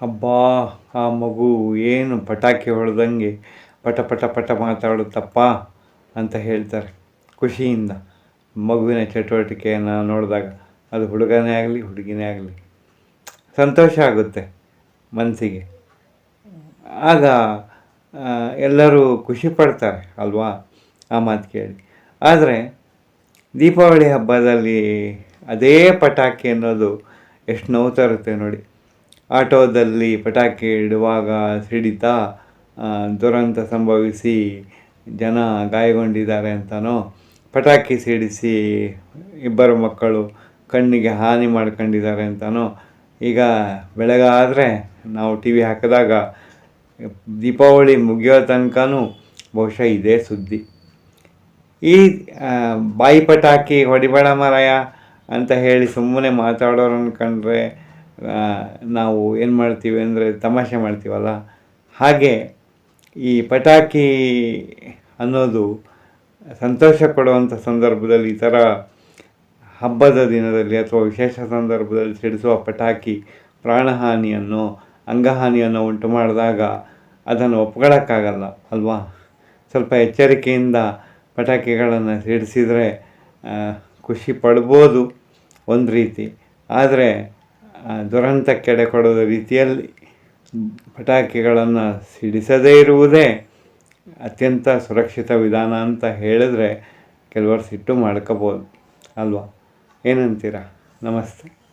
ಅಬ್ಬಾ, ಆ ಮಗು ಏನು ಪಟಾಕಿ ಹೊಡೆದಂಗೆ ಪಟ ಪಟ ಪಟ ಮಾತಾಡುತ್ತಪ್ಪ ಅಂತ ಹೇಳ್ತಾರೆ ಖುಷಿಯಿಂದ. ಮಗುವಿನ ಚಟುವಟಿಕೆಯನ್ನು ನೋಡಿದಾಗ ಅದು ಹುಡುಗನೇ ಆಗಲಿ ಹುಡುಗಿನೇ ಆಗಲಿ ಸಂತೋಷ ಆಗುತ್ತೆ ಮನಸ್ಸಿಗೆ. ಆಗ ಎಲ್ಲರೂ ಖುಷಿ ಪಡ್ತಾರೆ ಅಲ್ವಾ ಆ ಮಾತು ಕೇಳಿ. ಆದರೆ ದೀಪಾವಳಿ ಹಬ್ಬದಲ್ಲಿ ಅದೇ ಪಟಾಕಿ ಅನ್ನೋದು ಎಷ್ಟು ನೋವು ತರುತ್ತೆ ನೋಡಿ. ಆಟೋದಲ್ಲಿ ಪಟಾಕಿ ಇಡುವಾಗ ಸಿಡಿತ ದುರಂತ ಸಂಭವಿಸಿ ಜನ ಗಾಯಗೊಂಡಿದ್ದಾರೆ ಅಂತನೋ, ಪಟಾಕಿ ಸಿಡಿಸಿ ಇಬ್ಬರು ಮಕ್ಕಳು ಕಣ್ಣಿಗೆ ಹಾನಿ ಮಾಡ್ಕೊಂಡಿದ್ದಾರೆ ಅಂತನೋ ಈಗ ಬೆಳಗಾದರೆ ನಾವು ಟಿ ವಿ ಹಾಕಿದಾಗ ದೀಪಾವಳಿ ಮುಗಿಯೋ ತನಕನೂ ಬಹುಶಃ ಇದೇ ಸುದ್ದಿ. ಈ ಬಾಯಿ ಪಟಾಕಿ ಹೊಡಿಬೇಡ ಮಾರಾಯ ಅಂತ ಹೇಳಿ ಸುಮ್ಮನೆ ಮಾತಾಡೋರನ್ನು ಕಂಡ್ರೆ ನಾವು ಏನು ಮಾಡ್ತೀವಿ ಅಂದರೆ ತಮಾಷೆ ಮಾಡ್ತೀವಲ್ಲ. ಹಾಗೆ ಈ ಪಟಾಕಿ ಅನ್ನೋದು ಸಂತೋಷ ಕೊಡುವಂಥ ಸಂದರ್ಭದಲ್ಲಿ, ಈ ಥರ ಹಬ್ಬದ ದಿನದಲ್ಲಿ ಅಥವಾ ವಿಶೇಷ ಸಂದರ್ಭದಲ್ಲಿ ಸಿಡಿಸುವ ಪಟಾಕಿ ಪ್ರಾಣಹಾನಿಯನ್ನು ಅಂಗಹಾನಿಯನ್ನು ಉಂಟು ಮಾಡಿದಾಗ ಅದನ್ನು ಒಪ್ಕೊಳ್ಳೋಕ್ಕಾಗಲ್ಲ ಅಲ್ವಾ. ಸ್ವಲ್ಪ ಎಚ್ಚರಿಕೆಯಿಂದ ಪಟಾಕಿಗಳನ್ನು ಸಿಡಿಸಿದರೆ ಖುಷಿ ಪಡ್ಬೋದು ಒಂದು ರೀತಿ. ಆದರೆ ದುರಂತಕ್ಕೆಡೆ ಕೊಡೋದ ರೀತಿಯಲ್ಲಿ ಪಟಾಕಿಗಳನ್ನು ಸಿಡಿಸದೇ ಇರುವುದೇ ಅತ್ಯಂತ ಸುರಕ್ಷಿತ ವಿಧಾನ ಅಂತ ಹೇಳಿದ್ರೆ ಕೆಲವರು ಸಿಟ್ಟು ಮಾಡ್ಕೋಬೋದು ಅಲ್ವಾ. ಏನಂತೀರಾ? ನಮಸ್ತೆ.